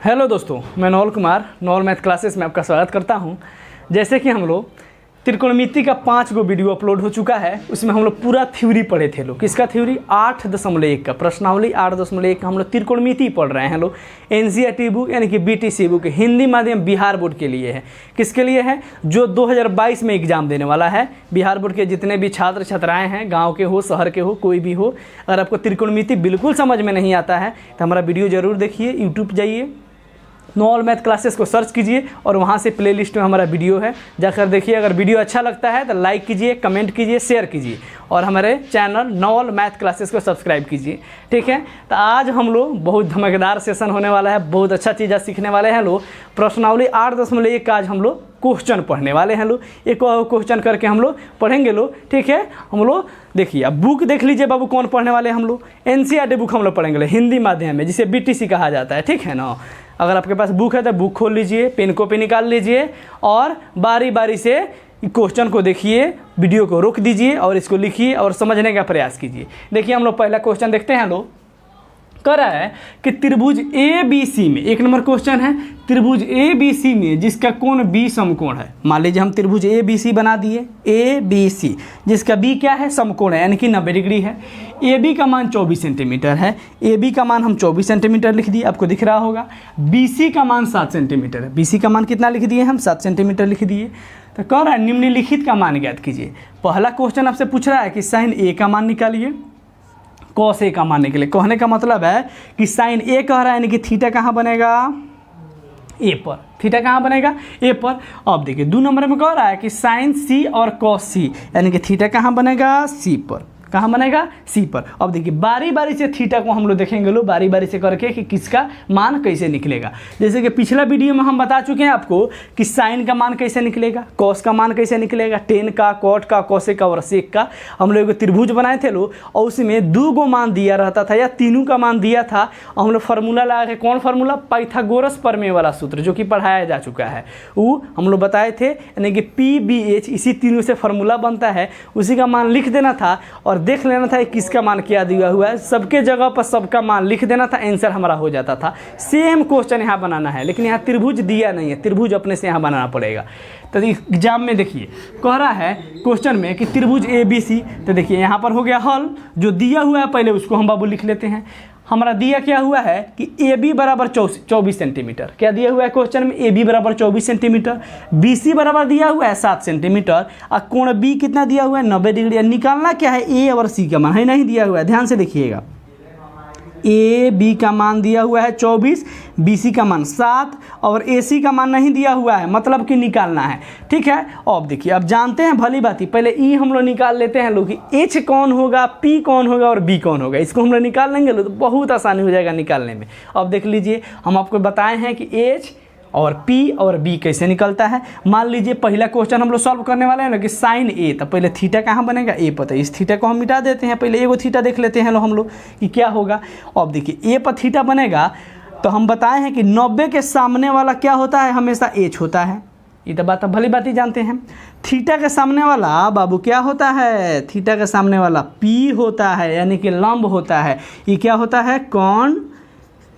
Hello दोस्तों, मैं नौल Kumar नौल math classes में आपका स्वागत करता हूं। जैसे कि हम लोग त्रिकोणमिति का 5 गो वीडियो अपलोड हो चुका है, उसमें हम लोग पूरा थ्योरी पढ़े थे। लोग किसका थ्योरी? 8.1 का प्रश्नावली 8.1 का हम लोग त्रिकोणमिति पढ़ रहे हैं। लोग एनसीईआरटी बुक यानी कि बीटीसी बुक हिंदी माध्यम बिहार बोर्ड के लिए है। किसके लिए है? जो 2022 में एग्जाम देने वाला है। बिहार बोर्ड के जितने भी छात्र छात्राएँ हैं, गाँव के हो शहर के हो कोई भी हो, अगर आपको त्रिकोणमिति बिल्कुल समझ में नहीं आता है तो हमारा वीडियो ज़रूर देखिए। यूट्यूब जाइए, नौल मैथ क्लासेस को सर्च कीजिए और वहाँ से प्लेलिस्ट में हमारा वीडियो है, जाकर देखिए। अगर वीडियो अच्छा लगता है तो लाइक कीजिए, कमेंट कीजिए, शेयर कीजिए और हमारे चैनल नौल मैथ क्लासेस को सब्सक्राइब कीजिए। ठीक है, तो आज हम लोग बहुत धमाकेदार सेशन होने वाला है, बहुत अच्छा चीज़ सीखने वाले हैं। लोग प्रश्नावली 8.1 का आज हम लोग क्वेश्चन पढ़ने वाले हैं। लोग एक क्वेश्चन करके हम लोग पढ़ेंगे। लोग ठीक है, हम लोग देखिए, अब बुक देख लीजिए बाबू, कौन पढ़ने वाले हैं हम लोग? एनसीईआरटी बुक हम लोग पढ़ेंगे हिंदी माध्यम में, जिसे बीटीसी कहा जाता है। ठीक है ना? अगर आपके पास बुक है तो बुक खोल लीजिए, पेन कॉपी निकाल लीजिए और बारी बारी से क्वेश्चन को देखिए, वीडियो को रोक दीजिए और इसको लिखिए और समझने का प्रयास कीजिए। देखिए, हम लोग पहला क्वेश्चन देखते हैं। लोग कह रहा है कि त्रिभुज ए बी सी में, 1 नंबर क्वेश्चन है, त्रिभुज ए बी सी में जिसका कोण बी समकोण है। मान लीजिए हम त्रिभुज ए बी सी बना दिए, ए बी सी, जिसका बी क्या है? समकोण है, यानी कि 90 डिग्री है। ए बी का मान 24 सेंटीमीटर है। ए बी का मान हम 24 सेंटीमीटर लिख दिए, आपको दिख रहा होगा। बी सी का मान 7 सेंटीमीटर है। बी सी का मान कितना लिख दिए हम? 7 सेंटीमीटर लिख दिए। तो कह रहा है निम्नलिखित का मान ज्ञात कीजिए। पहला क्वेश्चन आपसे पूछ रहा है कि साइन ए का मान निकालिए, कॉस ए का मान निकले। कहने का मतलब है कि साइन ए कह रहा है, यानी कि थीटा कहाँ बनेगा? ए पर। थीटा कहाँ बनेगा? ए पर। अब देखिए 2 नंबर में कह रहा है कि साइन सी और कॉस सी, यानी कि थीटा कहाँ बनेगा? सी पर। कहाँ बनेगा? सी पर। अब देखिए बारी बारी से थीटा को हम लोग देखेंगे, लोग बारी बारी से करके कि किसका मान कैसे निकलेगा। जैसे कि पिछला वीडियो में हम बता चुके हैं आपको कि साइन का मान कैसे निकलेगा, कॉस का मान कैसे निकलेगा, टेन का, कॉट का, कोसेक का और सेक का। हम लोग त्रिभुज बनाए थे लोग, और उसमें 2 गो मान दिया रहता था या तीनों का मान दिया था, और हम लोग फार्मूला लगा के, कौन फार्मूला? पाइथागोरस प्रमेय वाला सूत्र, जो कि पढ़ाया जा चुका है, वो हम लोग बताए थे। यानी कि PBH इसी तीनों से फार्मूला बनता है, उसी का मान लिख देना था और देख लेना था किसका मान क्या दिया हुआ है। सबके जगह पर सबका मान लिख देना था, आंसर हमारा हो जाता था। सेम क्वेश्चन यहाँ बनाना है, लेकिन यहाँ त्रिभुज दिया नहीं है, त्रिभुज अपने से यहाँ बनाना पड़ेगा। तो एग्जाम में देखिए कह रहा है क्वेश्चन में कि त्रिभुज ABC, तो देखिए यहाँ पर हो गया हल। जो दिया हुआ है पहले उसको हम बाबू लिख लेते हैं। हमारा दिया क्या हुआ है कि AB बराबर 24 सेंटीमीटर। क्या दिया हुआ है क्वेश्चन में? AB बराबर 24 सेंटीमीटर। BC बराबर दिया हुआ है 7 सेंटीमीटर और कोण B कितना दिया हुआ है? 90 डिग्री। निकालना क्या है? A और C का मान है, नहीं दिया हुआ है, ध्यान से देखिएगा। AB का मान दिया हुआ है 24, BC का मान 7 और AC का मान नहीं दिया हुआ है, मतलब कि निकालना है। ठीक है, अब देखिए, अब जानते हैं भली बात ही, पहले E हम लोग निकाल लेते हैं लोग कि H कौन होगा, P कौन होगा और B कौन होगा। इसको हम लोग निकाल लेंगे लोग, तो बहुत आसानी हो जाएगा निकालने में। अब देख लीजिए, हम आपको बताए हैं कि H और P और B कैसे निकलता है। मान लीजिए पहला क्वेश्चन हम लोग सॉल्व करने वाले हैं ना कि साइन ए, तो पहले थीटा कहाँ बनेगा? ए पर। इस थीटा को हम मिटा देते हैं, पहले एगो थीटा देख लेते हैं हम लोग कि क्या होगा। अब देखिए ए पर थीटा बनेगा, तो हम बताए हैं कि 90 के सामने वाला क्या होता है? हमेशा H होता है। ये तो बात भली बात ही जानते हैं। थीटा के सामने वाला बाबू क्या होता है? थीटा के सामने वाला P होता है, यानी कि लंब होता है। ये क्या होता है? कोण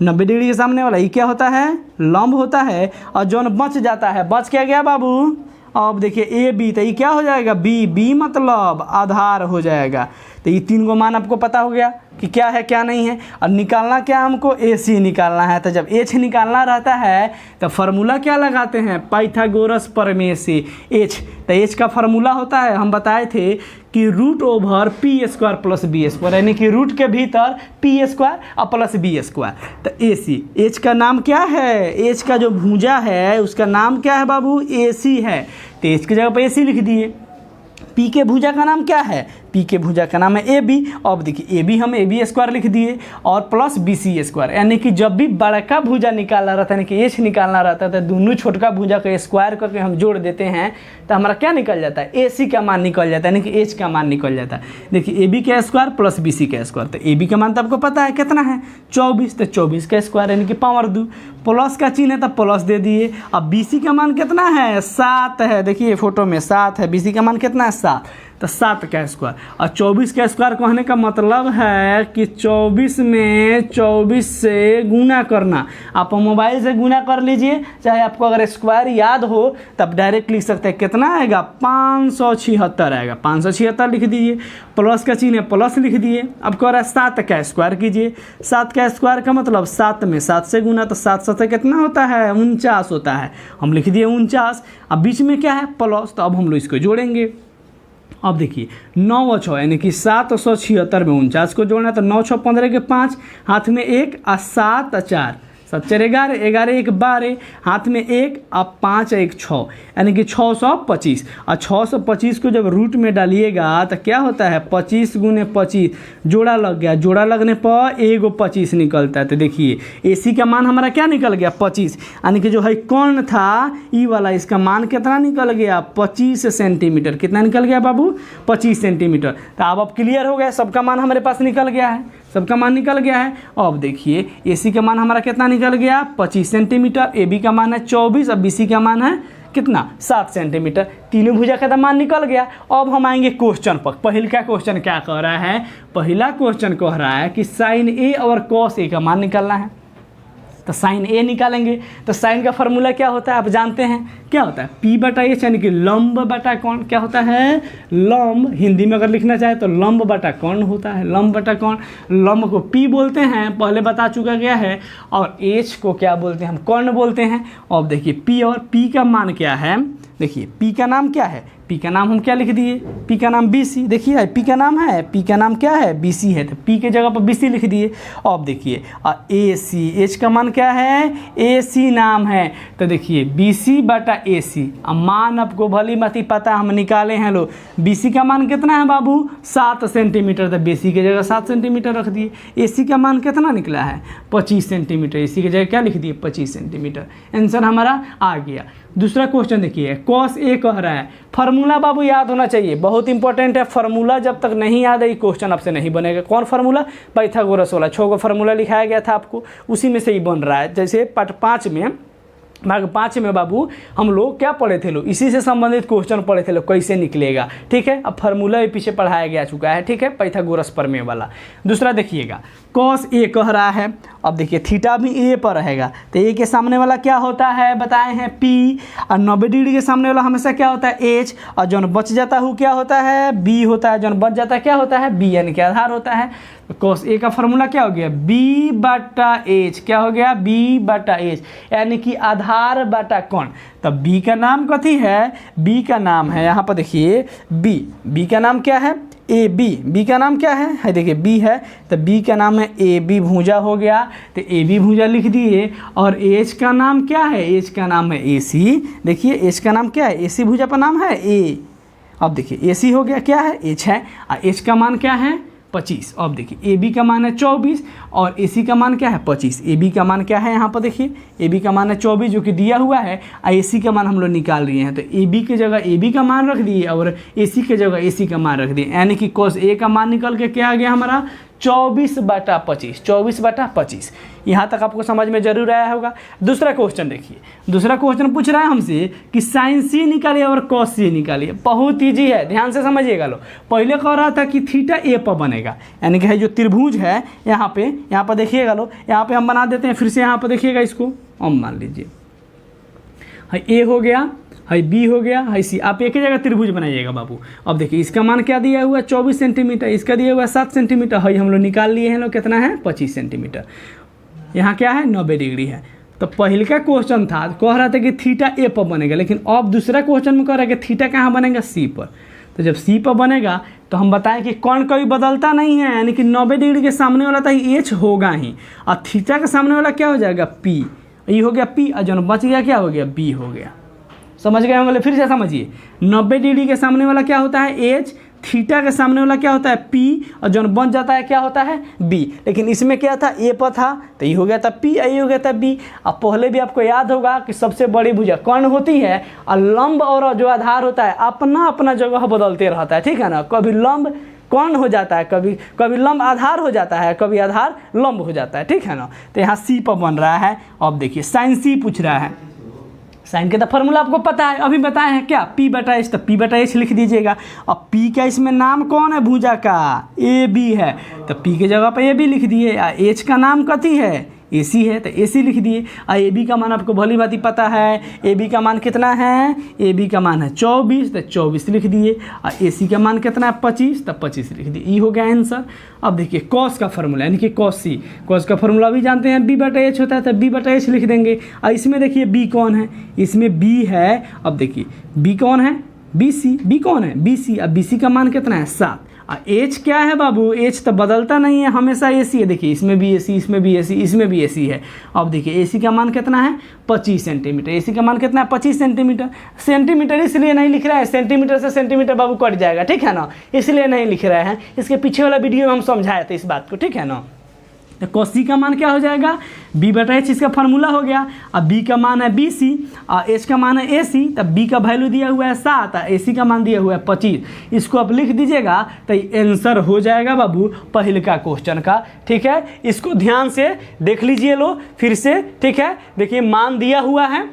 90 डिग्री के सामने वाला, ये क्या होता है? लंब होता है। और जौन बच जाता है, बच क्या गया बाबू? अब देखिए AB, तो ये क्या हो जाएगा? B मतलब आधार हो जाएगा। तो ये 3 गो मान आपको पता हो गया कि क्या है क्या नहीं है। और निकालना क्या हमको? AC निकालना है। तो जब H निकालना रहता है तो फार्मूला क्या लगाते हैं? पाइथागोरस प्रमेय से H। तो H का फार्मूला होता है, हम बताए थे कि √/P² + B², यानी कि रूट के भीतर P² और प्लस B²। तो AC, H का नाम क्या है? H का जो भुजा है उसका नाम क्या है बाबू? AC है। तो H की जगह पर AC लिख दिए। P के भुजा का नाम क्या है? P के भुजा का नाम है AB। अब देखिए AB हम AB² लिख दिए और प्लस BC², यानी कि जब भी बड़का भुजा निकालना रहता है, यानी कि H निकालना रहता है, तो दोनों छोटका भुजा का स्क्वायर करके हम जोड़ देते हैं, तो हमारा क्या निकल जाता है? AC का मान निकल जाता है, यानी कि H का मान निकल जाता है। देखिए AB का स्क्वायर प्लस BC का स्क्वायर, तो AB का मान तो आपको पता है कितना है? 24, तो 24 का स्क्वायर यानी कि पावर 2, प्लस का चिन्ह है तो प्लस दे दिए। अब BC का मान कितना है? 7 है। देखिए फोटो में 7 है, BC का मान कितना है? 7। तो 7 का स्क्वायर। और 24 का स्क्वायर कहने का मतलब है कि 24 में 24 से गुना करना। आप मोबाइल से गुना कर लीजिए, चाहे आपको अगर स्क्वायर याद हो तब डायरेक्ट लिख सकते हैं। कितना आएगा? 576 आएगा। 576 लिख दीजिए, प्लस का चिन्ह है प्लस लिख दिए। अब कह रहा है 7 का स्क्वायर कीजिए। 7 का स्क्वायर का मतलब 7 में 7 से गुना, तो 7 7 कितना होता है? 49 होता है। हम लिख दिए 49। अब बीच में क्या है? प्लस। तो अब हम लोग इसको जोड़ेंगे। अब देखिए 9 और 6 यानी कि 776 में 49 को जोड़ना, तो 9 6 15 के 5, हाथ में 1 और 7 और 4, 7 4 11, 11 1 12, हाथ में 1 और 5 1 6, यानी कि 625। और 625 को जब रूट में डालिएगा तो क्या होता है? 25 गुने 25, जोड़ा लग गया। जोड़ा लगने पर एगो 25 निकलता है। तो देखिए AC का मान हमारा क्या निकल गया? 25, यानी कि जो है कौन था ई वाला, इसका मान कितना निकल गया? 25 सेंटीमीटर। कितना निकल गया बाबू? 25 सेंटीमीटर। तो अब क्लियर हो गया, सबका मान हमारे पास निकल गया है, सबका मान निकल गया है। अब देखिए AC का मान हमारा कितना निकल गया? 25 सेंटीमीटर। AB का मान है 24 और BC का मान है कितना? 7 सेंटीमीटर। तीनों भुजा का मान निकल गया। अब हम आएंगे क्वेश्चन पर। पहला क्वेश्चन क्या कह रहा है? पहला क्वेश्चन कह रहा है कि साइन A और कॉस A का मान निकालना है। तो साइन A निकालेंगे। तो साइन का फार्मूला क्या होता है? आप जानते हैं क्या होता है? P/H, यानी कि लंब बटा कोण। क्या होता है? लंब। हिंदी में अगर लिखना चाहे तो लंब बटा कोण होता है। लंब बटा कोण। लंब को P बोलते हैं, पहले बता चुका गया है, और H को क्या बोलते हैं? हम कोण बोलते हैं। अब देखिए P और P का मान क्या है? देखिए P का नाम क्या है? P का नाम हम क्या लिख दिए? P का नाम BC। देखिए P का नाम है, P का नाम क्या है? BC है। तो P के जगह पर BC लिख दिए। अब देखिए और AC, H का मान क्या है? AC नाम है। तो देखिए BC बटा AC। अब मान आपको भली मती पता हम निकाले हैं लो। BC का मान कितना है बाबू? 7 सेंटीमीटर। तो BC की जगह 7 सेंटीमीटर रख दिए। AC का मान कितना निकला है? 25 सेंटीमीटर। AC की जगह क्या लिख दिए? 25 सेंटीमीटर। आंसर हमारा आ गया। दूसरा क्वेश्चन देखिए, कॉस A कह रहा है। फार्मूला बाबू याद होना चाहिए, बहुत इंपॉर्टेंट है। फार्मूला जब तक नहीं याद है क्वेश्चन आपसे नहीं बनेगा। कौन फार्मूला? पाइथागोरस वाला 6 को फार्मूला लिखाया गया था आपको, उसी में से ही बन रहा है। जैसे पार्ट 5 में, भाग 5 में बाबू हम लोग क्या पढ़े थे? लो इसी से संबंधित क्वेश्चन पढ़े थे, लो कैसे निकलेगा। ठीक है, अब फार्मूला भी पीछे पढ़ाया गया चुका है। ठीक है, पाइथागोरस प्रमेय वाला। दूसरा देखिएगा, कॉस A कह रहा है। अब देखिए थीटा भी A पर रहेगा, तो A के सामने वाला क्या होता है? बताए हैं P, और 90 डिग्री के सामने वाला हमेशा क्या होता है? H, और जौन बच जाता है क्या होता है? B होता है। जौन बच जाता है क्या होता है? B, यानी कि आधार होता है। तो कॉस A का फार्मूला क्या हो गया? B बटा H। क्या हो गया? B बटा H, यानी कि आधार बटा कोण। तब B का नाम कथी है? B का नाम है, यहाँ पर देखिए B का नाम क्या है? AB। B का नाम क्या है? देखिए B है, तो B का नाम है AB भुजा हो गया। तो AB भुजा लिख दिए। और H का नाम क्या है? H का नाम है AC। देखिए H का नाम क्या है? AC भुजा पर नाम है A। अब देखिए AC हो गया, क्या है? H है, और H का मान क्या है? 25। अब देखिए AB का मान है 24 और AC का मान क्या है? 25। AB का मान क्या है? यहाँ पर देखिए AB का मान है 24 जो कि दिया हुआ है, और AC का मान हम लोग निकाल रहे हैं। तो AB की जगह AB का मान रख दिए और AC की जगह AC का मान रख दिए, यानी कि cos A का मान निकल के क्या आ गया हमारा? 24/25। 24/25। यहाँ तक आपको समझ में जरूर आया होगा। दूसरा क्वेश्चन देखिए, दूसरा क्वेश्चन पूछ रहा है हमसे कि साइन C निकालिए और कॉस C निकालिए। बहुत ईजी है, ध्यान से समझिएगा लो। पहले कह रहा था कि थीटा A पर बनेगा, यानी कि है जो त्रिभुज है यहाँ पर देखिएगा लो, यहाँ पे हम बना देते हैं फिर से। यहाँ पर देखिएगा इसको, हम मान लीजिए है A हो गया, है B हो गया, है C। आप एक ही जगह त्रिभुज बनाइएगा बाबू। अब देखिए इसका मान क्या दिया हुआ है? 24 सेंटीमीटर। इसका दिया हुआ है 7 सेंटीमीटर। है हम लोग निकाल लिए हैं लोग, कितना है? 25 सेंटीमीटर। यहाँ क्या है? 90 डिग्री है। तो पहले का क्वेश्चन था, कह रहा था कि थीटा A पर बनेगा, लेकिन अब दूसरा क्वेश्चन में कह रहा है कि थीटा कहाँ बनेगा? C पर। तो जब C पर बनेगा तो हम बताएं कि कोण कभी बदलता नहीं है, यानी कि 90 डिग्री के सामने वाला था H होगा ही, और थीटा के सामने वाला क्या हो जाएगा? P। ये हो गया P, और जो बच गया क्या हो गया? B हो गया। समझ गए होंगे? फिर से समझिए, 90 डिग्री के सामने वाला क्या होता है? H, थीटा के सामने वाला क्या होता है? P, और जो बन जाता है क्या होता है? B। लेकिन इसमें क्या था? A पर था, तो ये हो गया था P, ये हो गया था B। अब पहले भी आपको याद होगा कि सबसे बड़ी भुजा कोण होती है, और लंब और जो आधार होता है अपना अपना जगह बदलते रहता है। ठीक है ना? कभी लंब कोण हो जाता है, कभी लंब आधार हो जाता है, कभी आधार लंब हो जाता है। ठीक है ना? तो यहाँ C पर बन रहा है। अब देखिए साइन C पूछ रहा है। साइन का तो फॉर्मूला आपको पता है, अभी बताए हैं क्या, पी बटा एच, तो पी बटा एच लिख दीजिएगा। अब पी का इसमें नाम कौन है भुजा का, ए बी है, तो पी के जगह पे ए बी लिख दिए। एच का नाम कथी है, ए सी है, तो ए सी लिख दिए। ए बी का मान आपको भली भांति पता है, ए बी का मान कितना है, ए बी का मान है 24, तो 24 लिख दिए। और ए सी का मान कितना है 25, तो 25 लिख दिए। ये हो गया आंसर। अब देखिए कॉस का फॉर्मूला यानी कि कॉस सी, कॉस का फॉर्मूला भी जानते हैं, बी बटा एच होता है, तो बी बटा एच लिख देंगे। और इसमें देखिए बी कौन है, इसमें बी है। अब देखिए बी कौन है, बी सी, बी कौन है, बी सी। अब बी सी का मान कितना है 7। एच क्या है बाबू, एच तो बदलता नहीं है, हमेशा ए सी है। देखिए इसमें भी ए सी, इसमें भी ए सी, इसमें भी ए सी है। अब देखिए ए सी का मान कितना है 25 सेंटीमीटर, ए सी का मान कितना है 25 सेंटीमीटर। सेंटीमीटर इसलिए नहीं लिख रहा है, सेंटीमीटर से सेंटीमीटर बाबू कट जाएगा, ठीक है ना, इसलिए नहीं लिख रहे हैं। इसके पीछे वाला वीडियो में हम समझाए थे इस बात को, ठीक है ना। तो cos c का मान क्या हो जाएगा, b बटा एच इसका फार्मूला हो गया। अब b का मान है बी सी और h का मान है ए सी, तब b का वैल्यू दिया हुआ है 7 और ए सी का मान दिया हुआ है 25। इसको आप लिख दीजिएगा तो आंसर हो जाएगा बाबू पहले का क्वेश्चन का, ठीक है। इसको ध्यान से देख लीजिए लो फिर से, ठीक है। देखिए मान दिया हुआ है,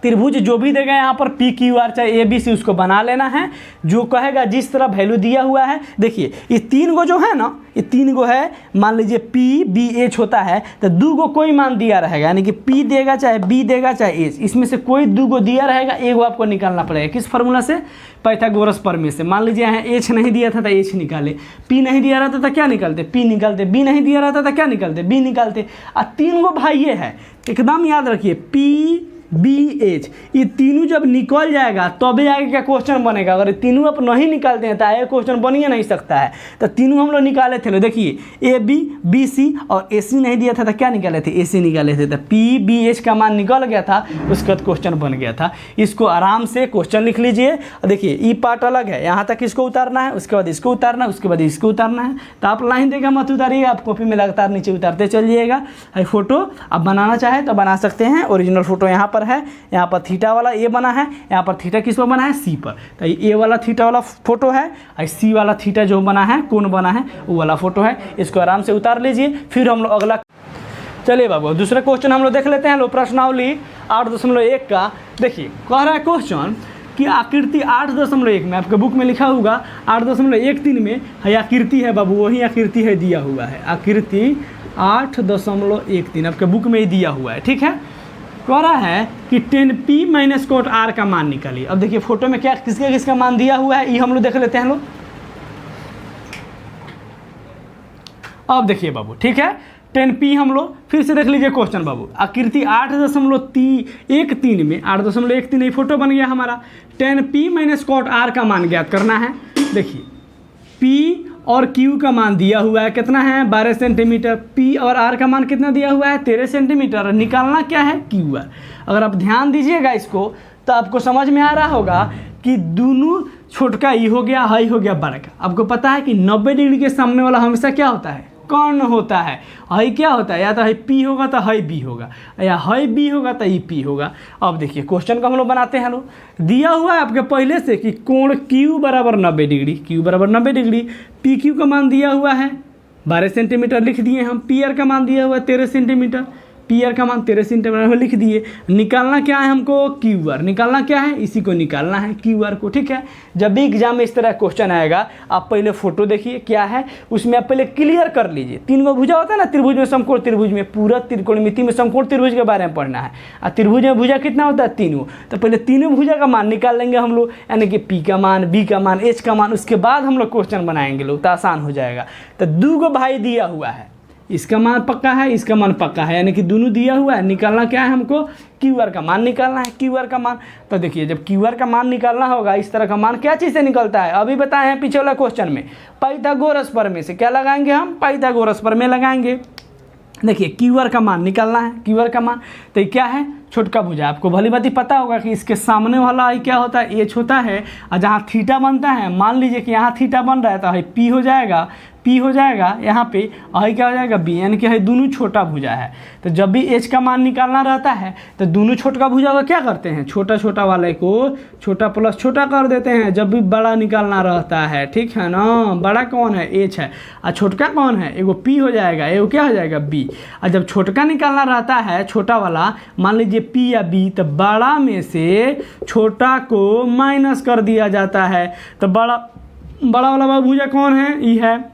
त्रिभुज जो भी देगा यहाँ पर पी क्यू आर चाहे ए बी सी उसको बना लेना है, जो कहेगा जिस तरह वैल्यू दिया हुआ है। देखिए ये 3 गो जो है ना, ये 3 गो है, मान लीजिए पी बी एच होता है, तो 2 गो कोई मान दिया रहेगा, यानी कि पी देगा चाहे बी देगा चाहे एच, इसमें से कोई 2 गो दिया रहेगा, एक गो आपको निकालना पड़ेगा। किस फार्मूला से, पाइथागोरस प्रमेय से। मान लीजिए यहाँ एच नहीं दिया था तो एच निकाले, पी नहीं दिया रहता था क्या निकालते, पी निकालते, बी नहीं दिया रहता था क्या निकालते, बी निकालते। और 3 गो भाई है, एकदम याद रखिए, पी बी एच, ये तीनों जब निकल जाएगा तभी आगे क्या क्वेश्चन बनेगा। अगर ये तीनों आप नहीं निकालते हैं तो आगे क्वेश्चन बन ही नहीं सकता है। तो तीनों हम लोग निकाले थे, देखिए ए बी बी सी और ए सी नहीं दिया था तो क्या निकाले थे, ए सी निकाले थे, तो पी बी एच का मान निकल गया था, उसके बाद क्वेश्चन बन गया था। इसको आराम से क्वेश्चन लिख लीजिए। देखिए ये पार्ट अलग है, यहाँ तक इसको उतारना है, उसके बाद इसको उतारना है, उसके बाद इसको उतारना है। तो आप लाइन देगा मत उतारिएगा, आप कॉपी में लगातार नीचे उतारते चलिएगा। फोटो आप बनाना चाहे तो बना सकते हैं, ओरिजिनल फोटो यहाँ पर है, यहाँ पर थीटा वाला ए बना है, यहाँ पर थीटा किस पर बना है, सी पर। तो ए वाला थीटा वाला फोटो है और सी वाला थीटा जो बना है, कोण बना है, वो वाला फोटो है। इसको आराम से उतार लीजिए। फिर हम लोग अगला, चलिए बाबू दूसरा क्वेश्चन हम लोग देख लेते हैं। लो प्रश्नावली 8.1 का देखिए कह रहा है क्वेश्चन कि आकृति 8.1 में आपके बुक में लिखा होगा 8.13 में है आकृति है बाबू, वही आकृति है दिया हुआ है, आकृति 8.13 आपके बुक में ही दिया हुआ है, ठीक है। कह रहा है कि 10p माइनस कोट r का मान निकालिए। अब देखिए फोटो में क्या किसका किसका मान दिया हुआ है, ये हम लोग देख लेते हैं लोग। अब देखिए बाबू, ठीक है, 10p हम लोग फिर से देख लीजिए क्वेश्चन बाबू। आकृति 8.13 में 8.13 फोटो बन गया हमारा। 10p माइनस कोट r का मान ज्ञात करना है। देखिए p और Q का मान दिया हुआ है, कितना है 12 सेंटीमीटर। P और R का मान कितना दिया हुआ है 13 सेंटीमीटर। निकालना क्या है QR। अगर आप ध्यान दीजिएगा इसको तो आपको समझ में आ रहा होगा कि दोनों छोटका ई हो गया, हाई हो गया बड़ा का। आपको पता है कि 90 डिग्री के सामने वाला हमेशा क्या होता है, कर्ण होता है। हाई क्या होता है, या तो हाई P होगा तो हाई B होगा, या हाई B होगा तो ई P होगा। अब देखिए क्वेश्चन को हम लोग बनाते हैं। लोग दिया हुआ है आपके पहले से कि कोण Q बराबर 90 डिग्री, Q बराबर 90 डिग्री। PQ का मान दिया हुआ है 12 सेंटीमीटर लिख दिए हम। PR का मान दिया हुआ है 13 सेंटीमीटर, PR का मान 13 सेंटीमीटर लिख दिए। निकालना क्या है हमको, QR। निकालना क्या है, इसी को निकालना है QR को, ठीक है। जब भी एग्जाम में इस तरह क्वेश्चन आएगा आप पहले फोटो देखिए क्या है, उसमें आप पहले क्लियर कर लीजिए। 3 गो भुजा होता है ना त्रिभुज में, समकोण त्रिभुज में, पूरा त्रिकोणमिति में समकोण त्रिभुज के बारे में पढ़ना है। और त्रिभुज में भुजा कितना होता है 3 गो, तो पहले तीनों भुजा का मान निकाल लेंगे हम लोग, यानी कि P का मान, B का मान, H का मान, उसके बाद हम लोग क्वेश्चन बनाएंगे लोग, तो आसान हो जाएगा। तो 2 गो भाई दिया हुआ है, इसका मान पक्का है, इसका मान पक्का है, यानी कि दोनों दिया हुआ है। निकालना क्या है हमको, QR का मान निकालना है, QR का मान। तो देखिए जब QR का मान निकालना होगा, इस तरह का मान क्या चीज़ से निकलता है, अभी बताए हैं पीछे वाला क्वेश्चन में, पाइथागोरस प्रमेय से। क्या लगाएंगे हम, पाइथागोरस प्रमेय लगाएंगे। देखिए QR का मान निकालना है, QR का मान। तो ये क्या है, छोटका भुजा। आपको भली बात पता होगा कि इसके सामने वाला आई क्या होता है, एच होता है। और जहाँ थीटा बनता है, मान लीजिए कि यहाँ थीटा बन रहा है तो हाई P हो जाएगा, P हो जाएगा यहाँ पे, और क्या हो जाएगा B, यानी कि है दोनों छोटा भुजा है। तो जब भी H का मान निकालना रहता है तो दोनों छोटा भुजा को क्या करते हैं, छोटा छोटा वाले को छोटा प्लस छोटा कर देते हैं जब भी बड़ा निकालना रहता है, ठीक है ना। बड़ा कौन है, H है, और छोटका कौन है, एगो P हो जाएगा, एगो क्या हो जाएगा B। और जब छोटका निकालना रहता है, छोटा वाला, मान लीजिए P या B, तो बड़ा में से छोटा को माइनस कर दिया जाता है। तो बड़ा वाला भुजा कौन है, E है,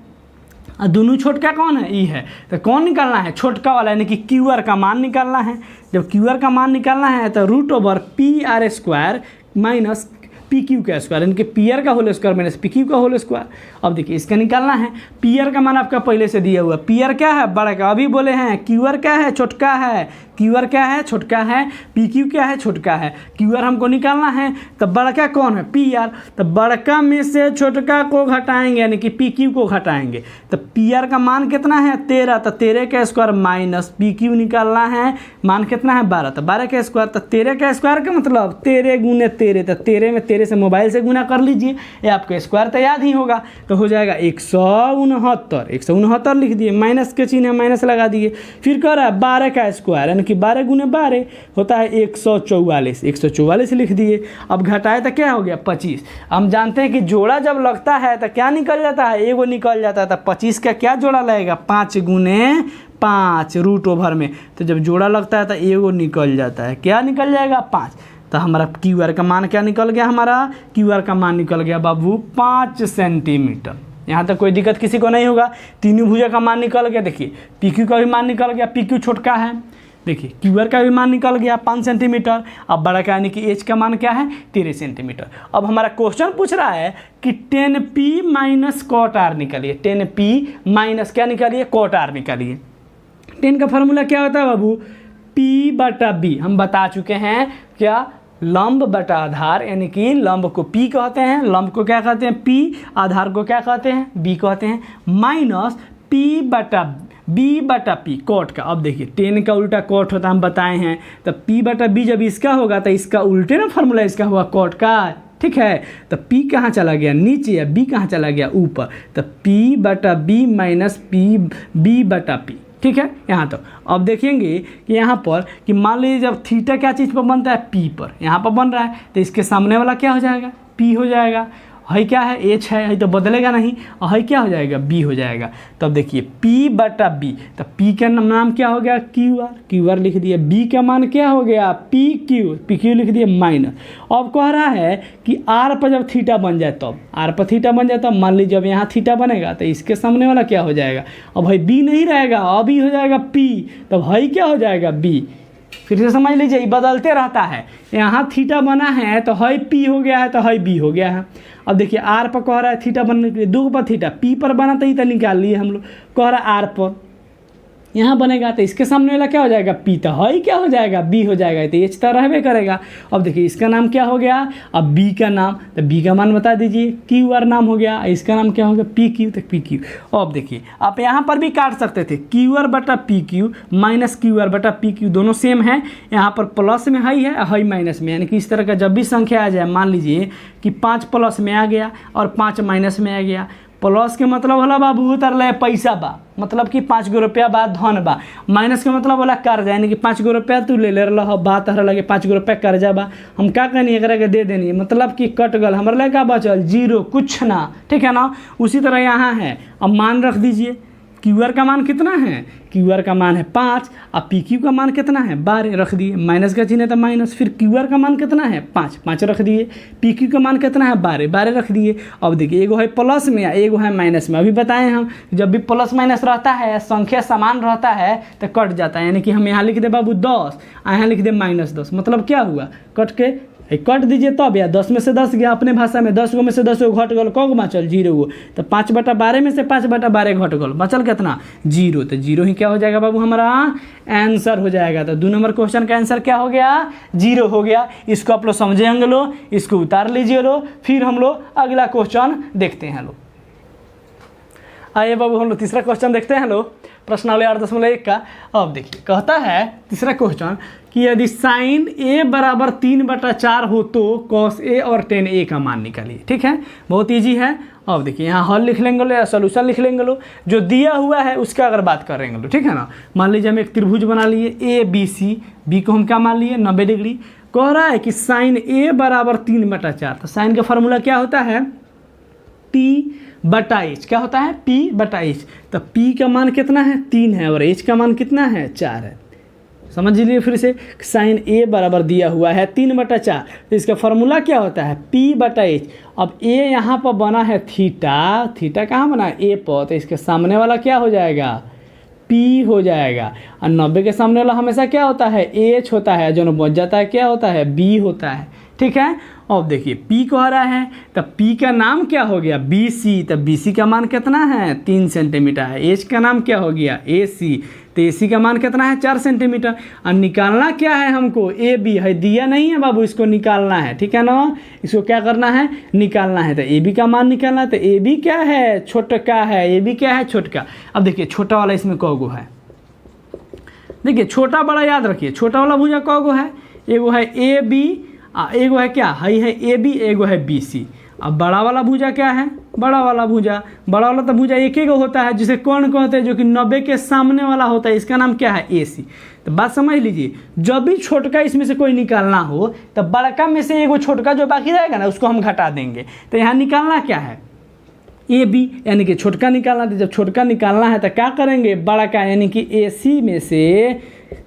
और दोनों छोटका कौन है, ई है। तो कौन निकालना है, छोटका वाला, यानी कि क्यू आर का मान निकालना है। जब क्यू आर का मान निकालना है तो √PR² माइनस PQ का स्क्वायर, यानी कि PR का होल स्क्वायर माइनस PQ का होल स्क्वायर। अब देखिए इसका निकालना है। PR का मान आपका पहले से दिया हुआ, PR क्या है, बड़ा का, अभी बोले हैं। QR क्या है, छोटका है। QR क्या है, छोटका है। PQ क्या है, छोटका है। QR हमको निकालना है, तो बड़का कौन है, PR। तो बड़का में से छोटका को घटाएंगे, यानी कि PQ को घटाएंगे। तो PR का मान कितना है, 13, तो 13 का स्क्वायर माइनस PQ निकालना है, मान कितना है, 12, तो 12 का स्क्वायर। तो 13 का स्क्वायर का मतलब 13 गुने 13, तो 13 में 13 से मोबाइल से गुना कर लीजिए, ये आपको स्क्वायर तो याद ही होगा। तो हो जाएगा 169 लिख दिए, माइनस के चिन्ह माइनस लगा दिए। फिर कह रहा है 12 का स्क्वायर, यानी कि 12 गुने 12 होता है 144 लिख दिए। अब घटाए तो क्या हो गया, 25। हम जानते हैं कि जोड़ा जब लगता है तो क्या निकल जाता है, एगो निकल जाता है। तो 25 का क्या जोड़ा लगेगा, 5 गुने 5 √ओवर में। तो जब जोड़ा लगता है तो एगो निकल जाता है, क्या निकल जाएगा, 5। तो हमारा QR का मान क्या निकल गया, हमारा QR का मान निकल गया बाबू 5 सेंटीमीटर। यहाँ तक कोई दिक्कत किसी को नहीं होगा। तीनों भुजा का मान निकल गया। देखिए PQ का भी मान निकल गया, PQ छोटका है। देखिए QR का भी मान निकल गया 5 सेंटीमीटर। अब बड़ा का यानी कि H का मान क्या है, 13 सेंटीमीटर। अब हमारा क्वेश्चन पूछ रहा है कि 10P माइनस cot R निकालिए। 10P माइनस क्या निकालिए, cot R निकालिए। 10 का फार्मूला क्या होता है बाबू, P/B। हम बता चुके हैं क्या, लंब बटा आधार, यानी कि लंब को P कहते हैं, लंब को क्या कहते हैं P, आधार को क्या कहते हैं B कहते हैं, माइनस P/B कॉट का। अब देखिए 10 का उल्टा कॉट होता है, हम बताए हैं। तो P/B जब इसका होगा तो इसका उल्टे ना फार्मूला इसका हुआ कॉट का, ठीक है। तो P कहाँ चला गया, नीचे, या B कहाँ चला गया, ऊपर। तो P/B माइनस B/P, ठीक है। यहाँ तो अब देखेंगे कि यहाँ पर कि मान लीजिए जब थीटा क्या चीज़ पर बनता है, P पर, यहाँ पर बन रहा है, तो इसके सामने वाला क्या हो जाएगा, P हो जाएगा। है क्या है, H है तो बदलेगा नहीं, और है क्या हो जाएगा, B हो जाएगा। तो अब देखिए P/B, तो P का नाम क्या हो गया, QR लिख दिए। B का मान क्या हो गया, PQ लिख दिए माइनस। अब कह रहा है कि R पर जब थीटा बन जाए तब, R पर थीटा बन जाए तब, मान लीजिए जब यहाँ थीटा बनेगा तो इसके सामने वाला क्या हो जाएगा, अब भाई B नहीं रहेगा, अभी हो जाएगा P, तब है क्या हो जाएगा, B। फिर से समझ लीजिए, ये बदलते रहता है। यहाँ थीटा बना है तो है P हो गया है, तो है B हो गया है। अब देखिए R पर कह रहा है थीटा बनने के लिए, 2 पर थीटा, P पर बना तो ही तो निकाल लिए हम लोग। कह रहा है R पर यहाँ बनेगा तो इसके सामने वाला क्या हो जाएगा, P, तो है क्या हो जाएगा, B हो जाएगा। तो H तो रहबे करेगा। अब देखिए इसका नाम क्या हो गया, अब B का नाम, तो B का मान बता दीजिए, QR नाम हो गया। इसका नाम क्या हो गया, PQ, तो PQ। अब देखिए आप यहाँ पर भी काट सकते थे, QR/PQ माइनस QR/PQ, दोनों सेम है। यहाँ पर प्लस में है माइनस में, यानी कि इस तरह का जब भी संख्या आ जाए, मान लीजिए कि 5 प्लस में आ गया और 5 माइनस में आ गया। प्लस के मतलब होला बाबू उतरले पैसा बा, मतलब कि 5 गो रुपया बा धन बा। माइनस के मतलब होला कर्जा, यानी कि 5 गो रुपया तू ले रहा बा, तहरा लगे 5 गो रुपया कर्जा बा, हम क्या कहनी एकरा के दे देनी, मतलब कि कट गल, हमारे लगे का बचल, 0, कुछ ना, ठीक है ना। उसी तरह यहाँ है। अब मान रख दीजिए, QR का मान कितना है, QR का मान है 5, अब PQ का मान कितना है, 12 रख दिए, माइनस का चिन्ह है तो माइनस। फिर QR का मान कितना है, 5 रख दिए। PQ का मान कितना है, 12 रख दिए। अब देखिए एगो है प्लस में या एगो है माइनस में। अभी बताएं हम, जब भी प्लस माइनस रहता है, संख्या समान रहता है तो कट जाता है, यानी कि हम यहाँ लिख दे बाबू 10, यहाँ लिख दे -10, मतलब क्या हुआ, कट के कट दीजिए तब, या 10 में से 10 गया, अपने भाषा में 10 गो में से 10 गो घट गल, कौ गो बचल, 0 गो। तो 5/12 में से 5/12 घट गल, बचल कितना, 0। तो 0 ही क्या हो जाएगा बाबू, हमारा आंसर हो जाएगा। तो 2 नंबर क्वेश्चन का आंसर क्या हो गया, 0 हो गया। इसको आप लोग समझेंगे लो, इसको उतार लीजिए लो, फिर हम लोग अगला क्वेश्चन देखते हैं लो। आइए बाबू हम लोग तीसरा क्वेश्चन देखते हैं लोग, प्रश्नावली 8.1 का। अब देखिए कहता है तीसरा क्वेश्चन कि यदि साइन ए बराबर 3/4 हो तो कॉस ए और टेन ए का मान निकालिए। ठीक है, बहुत ईजी है। अब देखिए यहाँ हल लिख लेंगे लो या सोल्यूशन लिख लेंगे लो, जो दिया हुआ है उसका अगर बात करेंगे लो। ठीक है ना, मान लीजिए हम एक त्रिभुज बना लिए ए बी सी, बी को हम क्या मान लिए 90 डिग्री। कह रहा है कि साइन ए बराबर 3/4, तो साइन का फार्मूला क्या होता है P/H। क्या होता है P/H। तो P का मान कितना है 3 है और H का मान कितना है 4 है। समझ लीजिए फिर से, साइन ए बराबर दिया हुआ है 3/4, तो इसका फार्मूला क्या होता है P/H। अब ए यहाँ पर बना है थीटा, थीटा कहाँ बना है ए पर, तो इसके सामने वाला क्या हो जाएगा P हो जाएगा। और 90 के सामने वाला हमेशा क्या होता है H होता है, जो बच जाता है क्या होता है B होता है। ठीक है, अब देखिए P कह रहा है, तो P का नाम क्या हो गया BC, तो BC का मान कितना है 3 सेंटीमीटर है। H का नाम क्या हो गया AC, तो AC का मान कितना है 4 सेंटीमीटर। और निकालना क्या है हमको AB है, दिया नहीं है बाबू, इसको निकालना है। ठीक है ना, इसको क्या करना है निकालना है, तो AB का मान निकालना है। तो AB क्या है छोटका है, AB क्या है छोटका। अब देखिए छोटा वाला इसमें कौगो है, देखिए छोटा बड़ा याद रखिए, छोटा वाला भुजा कौगो है, एगो है AB, एगो है क्या है AB, एगो है BC। अब बड़ा वाला भुजा क्या है, बड़ा वाला भुजा, बड़ा वाला तो भुजा एक ही होता है जिसे कौन कहते हैं, जो कि 90 के सामने वाला होता है, इसका नाम क्या है AC। तो बात समझ लीजिए, जब भी छोटका इसमें से कोई निकालना हो तो बड़का में से एगो छोटका जो बाकी रहेगा ना उसको हम घटा देंगे। तो यहाँ निकालना क्या है AB, यानी कि छोटका निकालना। तो जब छोटका निकालना है तो क्या करेंगे बड़ा का, यानी कि AC में से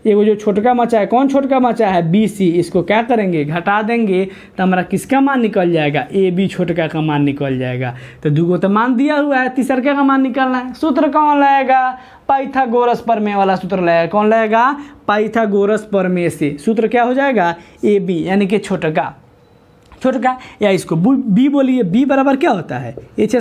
एगो जो छोटका बचा है, कौन छोटका बचा है BC, इसको क्या करेंगे घटा देंगे, तो हमारा किसका मान निकल जाएगा AB छोटका का मान निकल जाएगा। तो दूगो तो मान दिया हुआ है, तीसरा का मान निकालना है। सूत्र कौन लगेगा पाइथागोरस प्रमेय वाला सूत्र लगेगा। कौन लगेगा पाइथागोरस प्रमेय से सूत्र क्या हो जाएगा AB, यानी कि छोटका, छोटका। या इसको B बोलिए, B बराबर क्या होता है H²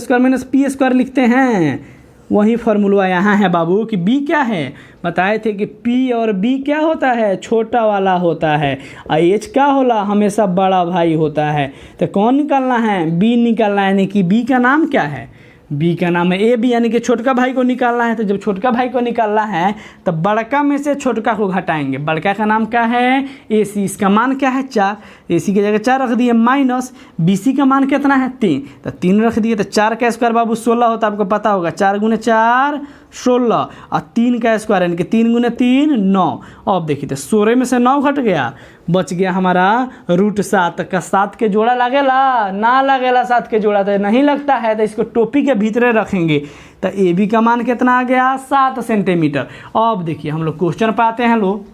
- P² लिखते हैं। वही फार्मूला यहाँ है बाबू कि B क्या है, बताए थे कि P और B क्या होता है छोटा वाला होता है, और H क्या होला हमेशा बड़ा भाई होता है। तो कौन निकालना है B निकालना है, यानी कि B का नाम क्या है, B का नाम है AB, यानी कि छोटका भाई को निकालना है। तो जब छोटका भाई को निकालना है तो बड़का में से छोटका को घटाएंगे। बड़का का नाम क्या है AC, इसका मान क्या है 4, AC की जगह 4 रख दिए, माइनस BC का मान कितना है 3, तो 3 रख दिए। तो 4 का स्क्वायर बाबू 16 होता है, आपको पता होगा, 4 × 4 16, और 3 का स्क्वायर यानी कि 3 × 3 9। अब देखिए तो 16 में से 9 घट गया, बच गया हमारा √7 का। 7 के जोड़ा लगेला ना लगेला, 7 के जोड़ा तो नहीं लगता है, तो इसको टोपी के भीतरे रखेंगे। तो AB का मान कितना आ गया 7 सेंटीमीटर। अब देखिए हम लोग क्वेश्चन पाते हैं लोग,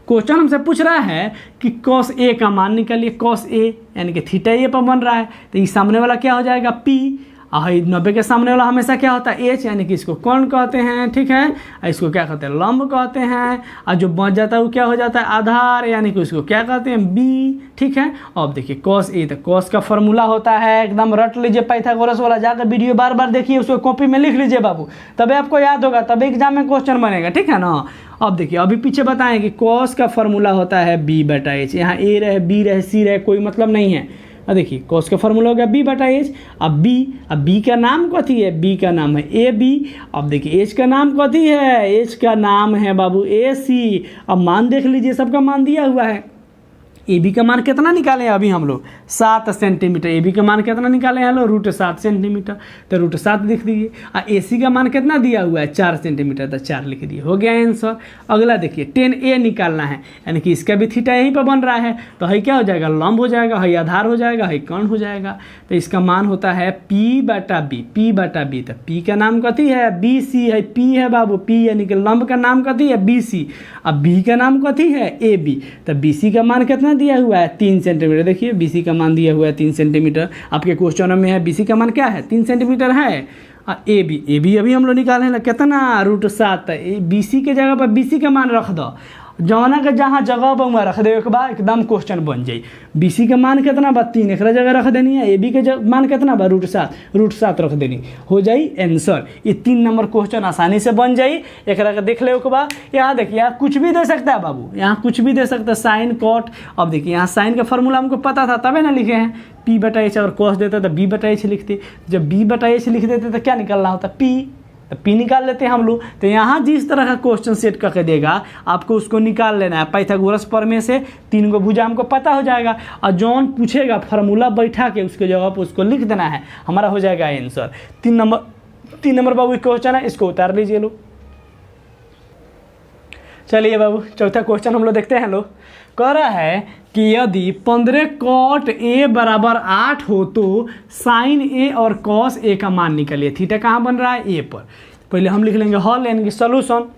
क्वेश्चन हमसे पूछ रहा है कि cos A का मान निकालिए। cos A यानी कि थीटा ए पर बन रहा है, तो ये सामने वाला क्या हो जाएगा P, और 90 के सामने वाला हमेशा क्या होता है H, यानी कि इसको कौन कहते हैं। ठीक है, इसको क्या कहते हैं लंब कहते हैं, और जो बच जाता है वो क्या हो जाता है आधार, यानी कि उसको क्या कहते हैं B। ठीक है, अब देखिए cos A, तो cos का फार्मूला होता है, एकदम रट लीजिए पाइथागोरस वाला, जाकर वीडियो बार बार देखिए, उसको कॉपी में लिख लीजिए बाबू, तभी आपको याद होगा, तभी एग्जाम में क्वेश्चन बनेगा। ठीक है ना। अब देखिए अभी पीछे बताएं कि cos का फार्मूला होता है B/H, यहाँ A रहे B रहे C रहे कोई मतलब नहीं है। अब देखिए cos का फार्मूला हो गया B/H। अब B का नाम कथी है, B का नाम है AB। अब देखिए H का नाम कथी है, H का नाम है बाबू AC। अब मान देख लीजिए, सबका मान दिया हुआ है। AB का मान कितना निकाले अभी हम लोग 7 सेंटीमीटर। AB का मान कितना निकाले हैं लोग √7 सेंटीमीटर, तो √7 लिख दीजिए। और AC का मान कितना दिया हुआ है 4 सेंटीमीटर, तो 4 लिख दिए, हो गया आंसर। अगला देखिए tan A निकालना है, यानी कि इसका भी थीटा यहीं पर बन रहा है, तो है क्या हो जाएगा लंब हो जाएगा, है आधार हो जाएगा, है कर्ण हो जाएगा। तो इसका मान होता है P/B, P/B। तो P का नाम कथी है BC है, P है बाबू P, यानी कि लंब का नाम कथी है BC। अब B का नाम कथी है AB, तो BC का मान कितना दिया हुआ है 3 सेंटीमीटर। देखिए BC का मान दिया हुआ है 3 सेंटीमीटर, आपके क्वेश्चन में है BC का मान क्या है 3 सेंटीमीटर है। AB अभी हम लोग निकाले ना कितना √7, BC के जगह पर BC का मान रख दो, जौना के जहाँ जगह पर वहाँ रख दे एक बार एकदम क्वेश्चन बन जाई। BC के मान कितना बा 3, एक जगह रख देनी है। AB के मान कितना बा √7 रख देनी, हो जाई आंसर। ये 3 नंबर क्वेश्चन आसानी से बन जाई। एक के देख ले के बाद यहाँ देखिए, यहाँ कुछ भी दे सकता है बाबू, यहाँ कुछ भी दे सकता है, साइन कॉट। अब देखिए यहाँ साइन का फॉर्मूला हमको पता था तबे ना लिखे हैं, P/H। और कॉस देते तो B/H लिखते। जब B/H लिख देते तो क्या निकलना होता, P, तो P निकाल लेते हैं हम लोग। तो यहाँ जिस तरह का क्वेश्चन सेट करके देगा आपको उसको निकाल लेना है। पाइथागोरस प्रमेय से 3 गो भुजा हमको पता हो जाएगा, और जौन पूछेगा फार्मूला बैठा के उसके जगह पर उसको लिख देना है, हमारा हो जाएगा आंसर। 3 नंबर बाबू क्वेश्चन है, इसको उतार लीजिए लोग। चलिए बाबू चौथा क्वेश्चन हम लोग देखते हैं। लोग कह रहा है कि यदि 15 cot A बराबर 8 हो तो साइन A और cos A का मान निकालिए। थीटा कहाँ बन रहा है, A पर। पहले हम लिख लेंगे हल यानी कि सॉल्यूशन।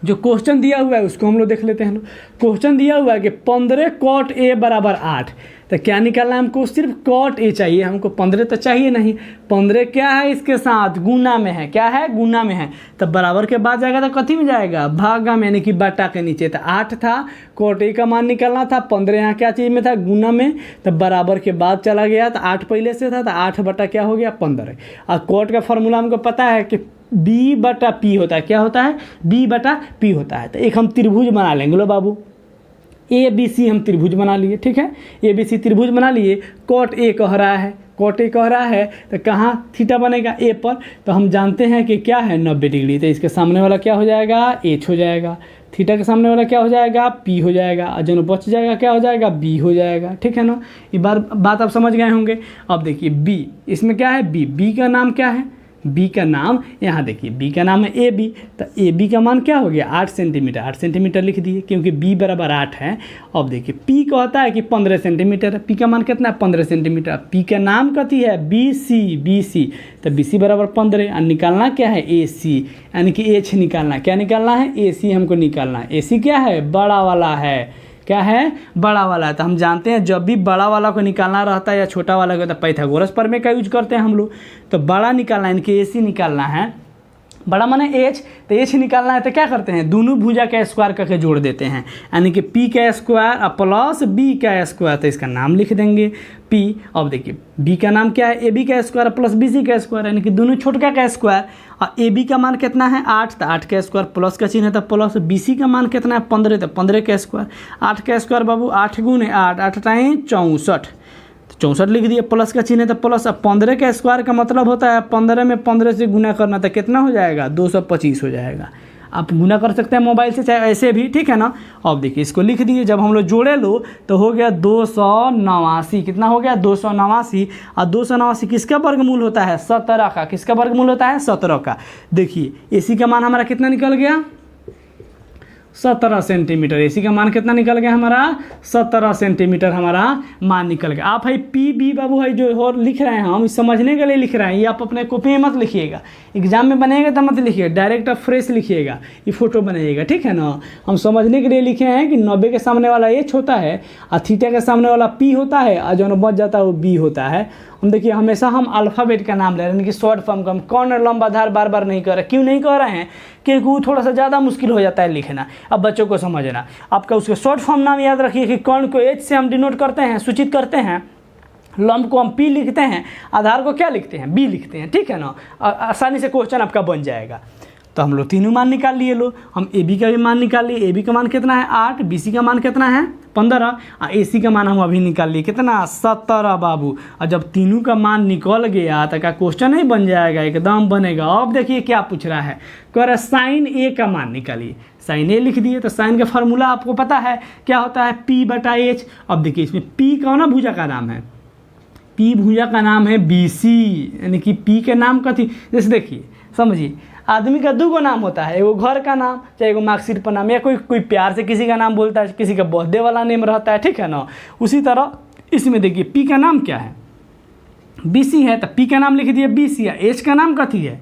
जो क्वेश्चन दिया हुआ है उसको हम लोग देख लेते हैं। क्वेश्चन दिया हुआ है कि 15 cot A बराबर 8, तो क्या निकालना है हमको, सिर्फ cot A चाहिए हमको, 15 तो चाहिए नहीं। 15 क्या है, इसके साथ गुना में है, क्या है, गुना में है। तो बराबर के बाद जाएगा तो कथी में जाएगा, भागा में, यानी कि बटा के नीचे। तो 8 था, cot A का मान निकालना था, 15 यहाँ क्या चीज़ में था, गुना में। तो बराबर के बाद चला गया, तो 8 पहले से था, तो 8 बटा क्या हो गया, 15। और cot का फॉर्मूला हमको पता है कि B/P होता है। क्या होता है, B/P होता है। तो एक हम त्रिभुज बना लेंगे लो बाबू, ABC हम त्रिभुज बना लिए, ठीक है। ABC त्रिभुज बना लिए। cot A कह रहा है, cot A कह रहा है, तो कहाँ थीटा बनेगा, A पर। तो हम जानते हैं कि क्या है 90 डिग्री। तो इसके सामने वाला क्या हो जाएगा, H हो जाएगा। थीटा के सामने वाला क्या हो जाएगा, P हो जाएगा। और जो बच जाएगा क्या हो जाएगा, B हो जाएगा, ठीक है ना। ये बात आप समझ गए होंगे। अब देखिए B, इसमें क्या है, B का नाम क्या है, B का नाम यहाँ देखिए, B का नाम है AB। तो AB का मान क्या हो गया, 8 सेंटीमीटर। 8 सेंटीमीटर लिख दिए क्योंकि B बराबर 8 है। अब देखिए P कहता है कि 15 सेंटीमीटर है। P का मान कितना है, 15 सेंटीमीटर। P का नाम कथी है, BC। तो BC बराबर 15। और निकालना क्या है, AC, यानी कि H निकालना है। क्या निकालना है, AC हमको निकालना है। AC क्या है, बड़ा वाला है। क्या है, बड़ा वाला है। तो हम जानते हैं जब भी बड़ा वाला को निकालना रहता है या छोटा वाला को, तो पाइथागोरस प्रमेय का यूज करते हैं हम लोग। तो बड़ा निकालना है, इनके AC निकालना है। बड़ा माने H, तो H निकालना है तो क्या करते हैं, दोनों भुजा का स्क्वायर करके जोड़ देते हैं, यानी कि P का स्क्वायर और प्लस B का स्क्वायर। तो इसका नाम लिख देंगे P। अब देखिए B का नाम क्या है, AB का स्क्वायर प्लस BC का स्क्वायर, यानी कि दोनों छोटका का स्क्वायर। और AB का मान कितना है, 8, तो 8 का स्क्वायर, प्लस का चिन्ह है तो प्लस। BC का मान कितना है, 15, तो 15 का स्क्वायर। 8 का स्क्वायर बाबू 8 गुने 8, 8 टाइम 64, 64 लिख दिए, प्लस का चिन्ह है तो प्लस। अब 15 का स्क्वायर का मतलब होता है 15 में 15 से गुना करना, तो कितना हो जाएगा, 225 हो जाएगा। आप गुना कर सकते हैं मोबाइल से, चाहे ऐसे भी, ठीक है ना। अब देखिए इसको लिख दिए, जब हम लोग जोड़े लो तो हो गया 289। कितना हो गया, 289। और 289 किसका वर्गमूल होता है, 17 का। किसका वर्गमूल होता है, 17 का। देखिए AC का मान हमारा कितना निकल गया, 17 सेंटीमीटर। AC का मान कितना निकल गया हमारा, 17 सेंटीमीटर हमारा मान निकल गया। आप है PB बाबू है जो और लिख रहे हैं, हम समझने के लिए लिख रहे हैं। ये आप अपने कॉपी में मत लिखिएगा, एग्जाम में बनेगा तो मत लिखिएगा, डायरेक्ट आप फ्रेश लिखिएगा, ये फोटो बनाइएगा, ठीक है ना। हम समझने के लिए लिखे हैं कि 90 के सामने वाला H होता है, और थीटा के सामने वाला P होता है, और जो बच जाता है वो B होता है। हम देखिए हमेशा हम अल्फ़ाबेट का नाम ले रहे हैं, यानी कि शॉर्ट फॉर्म का। हम कौन लंबा धार बार बार नहीं कर रहे, क्यों नहीं कर रहे हैं, क्योंकि वो थोड़ा सा ज़्यादा मुश्किल हो जाता है लिखना। अब बच्चों को समझना, आपका उसके शॉर्ट फॉर्म नाम याद रखिए कि कौन को H से हम डिनोट करते हैं, सूचित करते हैं। लंब को हम P लिखते हैं, आधार को क्या लिखते हैं, B लिखते हैं, ठीक है ना। आसानी से क्वेश्चन आपका बन जाएगा। तो हम लोग तीनों मान निकाल लिए लो। हम AB का भी मान निकाल लिए, AB का मान कितना है 8, BC का मान कितना है 15, और AC का मान हम अभी निकाल लिए कितना 17 बाबू। और जब तीनों का मान निकल गया तो क्या क्वेश्चन नहीं बन जाएगा, एकदम बनेगा। अब देखिए क्या पूछ रहा है, कह रहा है साइन A का मान निकालिए। साइन A लिख दिए, तो साइन का फार्मूला आपको पता है क्या होता है, P/H। अब देखिए इसमें P कौन भुजा का नाम है, P भुजा का नाम है BC, यानी कि P के नाम का थी। जैसे देखिए समझिए, आदमी का 2 नाम होता है, एगो घर का नाम, चाहे एगो मार्कशीट पर नाम, या कोई प्यार से किसी का नाम बोलता है, किसी का बर्थडे वाला नेम रहता है, ठीक है ना। उसी तरह इसमें देखिए P का नाम क्या है, BC है, तो P का नाम लिख दिए BC, या H का नाम कथी है,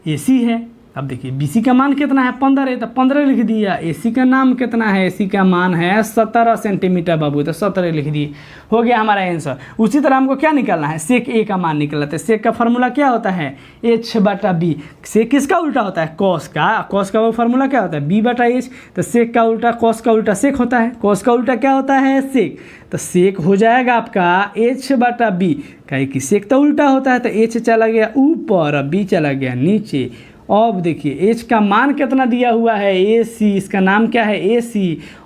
AC है, अब देखिए BC का मान कितना है 15 है, तो 15 लिख दिया। AC का नाम कितना है, AC का मान है 17 सेंटीमीटर बाबू, तो 17 लिख दिए, हो गया हमारा आंसर। उसी तरह हमको क्या निकालना है, सेक A का मान निकालना है। सेक का फार्मूला क्या होता है, H/B। सेक किसका उल्टा होता है, कॉस का। कॉस का वो फार्मूला क्या होता है, B/H। तो सेक का उल्टा, कॉस का उल्टा सेक होता है। कॉस का उल्टा क्या होता है, सेक। तो सेक हो जाएगा आपका H/B। कहे कि सेक तो उल्टा होता है, तो H चला गया ऊपर और B चला गया नीचे। अब देखिए H का मान कितना दिया हुआ है, AC, इसका नाम क्या है AC।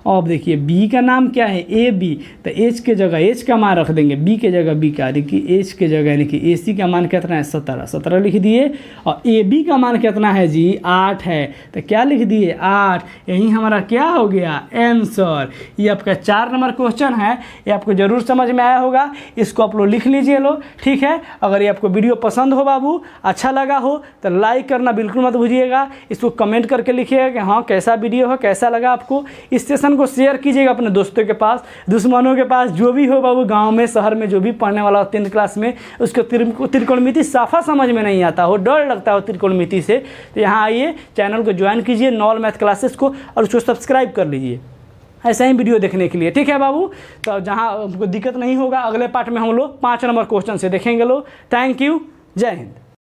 अब देखिए B का नाम क्या है AB, तो H के जगह H का मान रख देंगे, B के जगह B का, देखिए H के जगह यानी कि AC का मान कितना है 17 लिख दिए। और AB का मान कितना है जी 8 है, तो क्या लिख दिए 8। यही हमारा क्या हो गया आंसर। ये आपका 4 नंबर क्वेश्चन है, ये आपको ज़रूर समझ में आया होगा। इसको आप लोग लिख लीजिए लो, ठीक है। अगर ये आपको वीडियो पसंद हो बाबू, अच्छा लगा हो, तो लाइक करना बिल्कुल मत भूलिएगा। इसको कमेंट करके लिखिएगा कि हाँ कैसा वीडियो है, कैसा लगा आपको। इस सेशन को शेयर कीजिएगा अपने दोस्तों के पास, दुश्मनों के पास, जो भी हो बाबू, गांव में शहर में जो भी पढ़ने वाला हो 10th क्लास में, उसको त्रिकोणमिति साफा समझ में नहीं आता हो, डर लगता हो त्रिकोणमिति से, तो यहाँ आइए, चैनल को ज्वाइन कीजिए नॉल मैथ क्लासेस को, और उसको सब्सक्राइब कर लीजिए ऐसा ही वीडियो देखने के लिए, ठीक है बाबू। तो जहाँ आपको दिक्कत नहीं होगा, अगले पार्ट में हम लोग 5 नंबर क्वेश्चन से देखेंगे लोग। थैंक यू, जय हिंद।